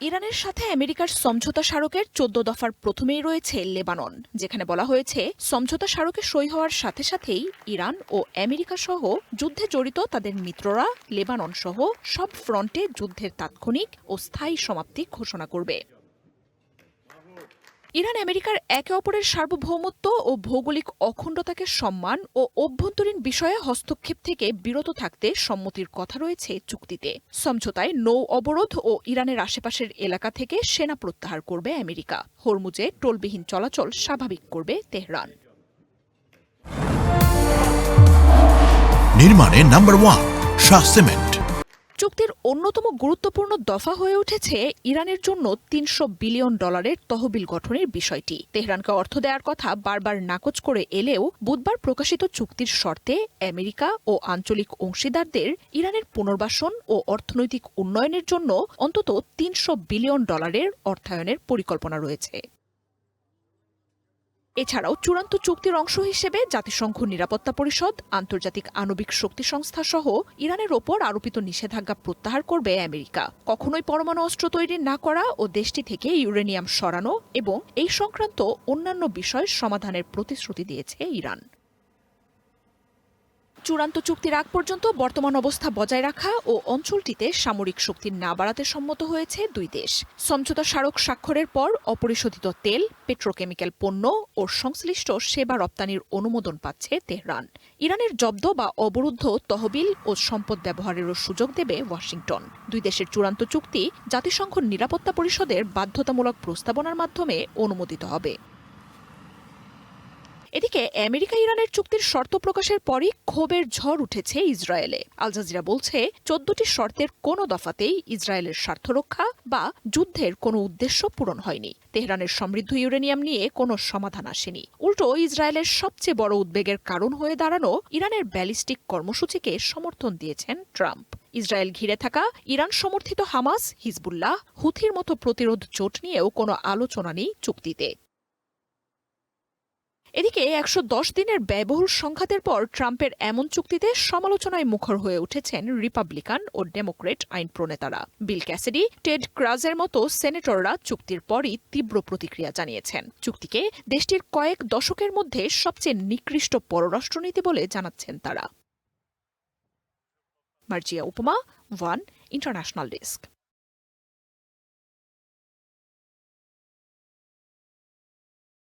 ইরানের সাথে আমেরিকার সমঝোতা স্মারকের ১৪ দফার প্রথমেই রয়েছে লেবানন, যেখানে বলা হয়েছে সমঝোতা স্মারকে সই হওয়ার সাথে সাথেই ইরান ও আমেরিকা সহ যুদ্ধে জড়িত তাদের মিত্ররা লেবানন সহ সব ফ্রন্টে যুদ্ধের তাৎক্ষণিক ও স্থায়ী সমাপ্তি ঘোষণা করবে। ইরান আমেরিকার একে অপরের সার্বভৌমত্ব ও ভৌগোলিক অখণ্ডতাকে সম্মান ও অভ্যন্তরীণ বিষয়ে হস্তক্ষেপ থেকে বিরত থাকতে সম্মতির কথা রয়েছে চুক্তিতে। সমঝোতায় নৌ অবরোধ ও ইরানের আশেপাশের এলাকা থেকে সেনা প্রত্যাহার করবে আমেরিকা। হরমুজে টোলবিহীন চলাচল স্বাভাবিক করবে তেহরান। নির্মাণে নাম্বার 1 শাহ সিমেন্ট। চুক্তির অন্যতম গুরুত্বপূর্ণ দফা হয়ে উঠেছে ইরানের জন্য $৩০০ বিলিয়ন তহবিল গঠনের বিষয়টি। তেহরানকে অর্থ দেওয়ার কথা বারবার নাকচ করে এলেও বুধবার প্রকাশিত চুক্তির শর্তে আমেরিকা ও আঞ্চলিক অংশীদারদের ইরানের পুনর্বাসন ও অর্থনৈতিক উন্নয়নের জন্য অন্তত $৩০০ বিলিয়ন অর্থায়নের পরিকল্পনা রয়েছে। এছাড়াও চূড়ান্ত চুক্তির অংশ হিসেবে জাতিসংঘ নিরাপত্তা পরিষদ, আন্তর্জাতিক আণবিক শক্তি সংস্থা সহ ইরানের ওপর আরোপিত নিষেধাজ্ঞা প্রত্যাহার করবে আমেরিকা। কখনোই পরমাণু অস্ত্র তৈরি না করা ও দেশটি থেকে ইউরেনিয়াম সরানো এবং এই সংক্রান্ত অন্যান্য বিষয় সমাধানের প্রতিশ্রুতি দিয়েছে ইরান। চূড়ান্ত চুক্তির আগ পর্যন্ত বর্তমান অবস্থা বজায় রাখা ও অঞ্চলটিতে সামরিক শক্তি না বাড়াতে সম্মত হয়েছে দুই দেশ। সমঝোতা স্মারক স্বাক্ষরের পর অপরিশোধিত তেল, পেট্রোকেমিক্যাল পণ্য ও সংশ্লিষ্ট সেবা রপ্তানির অনুমোদন পাচ্ছে তেহরান। ইরানের জব্দ বা অবরুদ্ধ তহবিল ও সম্পদ ব্যবহারেরও সুযোগ দেবে ওয়াশিংটন। দুই দেশের চূড়ান্ত চুক্তি জাতিসংঘ নিরাপত্তা পরিষদের বাধ্যতামূলক প্রস্তাবনার মাধ্যমে অনুমোদিত হবে। এদিকে আমেরিকা ইরানের চুক্তির শর্ত প্রকাশের পরই ক্ষোভের ঝড় উঠেছে ইসরায়েলে। আল জাজিরা বলছে ১৪টি শর্তের কোনো দফাতেই ইসরায়েলের স্বার্থ রক্ষা বা যুদ্ধের কোনো উদ্দেশ্য পূরণ হয়নি। তেহরানের সমৃদ্ধ ইউরেনিয়াম নিয়ে কোনো সমাধান আসেনি। উল্টো ইসরায়েলের সবচেয়ে বড় উদ্বেগের কারণ হয়ে দাঁড়ানো ইরানের ব্যালিস্টিক কর্মসূচিকে সমর্থন দিয়েছেন ট্রাম্প। ইসরায়েল ঘিরে থাকা ইরান সমর্থিত হামাস, হিজবুল্লাহ, হুথির মতো প্রতিরোধ জোট নিয়েও কোনো আলোচনা নেই চুক্তিতে। এদিকে ১১০ দিনের ব্যয়বহুল সংঘাতের পর ট্রাম্পের এমন চুক্তিতে সমালোচনায় মুখর হয়ে উঠেছেন রিপাবলিকান ও ডেমোক্রেট আইন প্রণেতারা। বিল ক্যাসিডি, টেড ক্রাজের মতো সেনেটররা চুক্তির পরই তীব্র প্রতিক্রিয়া জানিয়েছেন। চুক্তিকে দেশটির কয়েক দশকের মধ্যে সবচেয়ে নিকৃষ্ট পররাষ্ট্রনীতি বলে জানাচ্ছেন তারা। মার্জিয়া উপমা, ওয়ান ইন্টারন্যাশনাল ডেস্ক।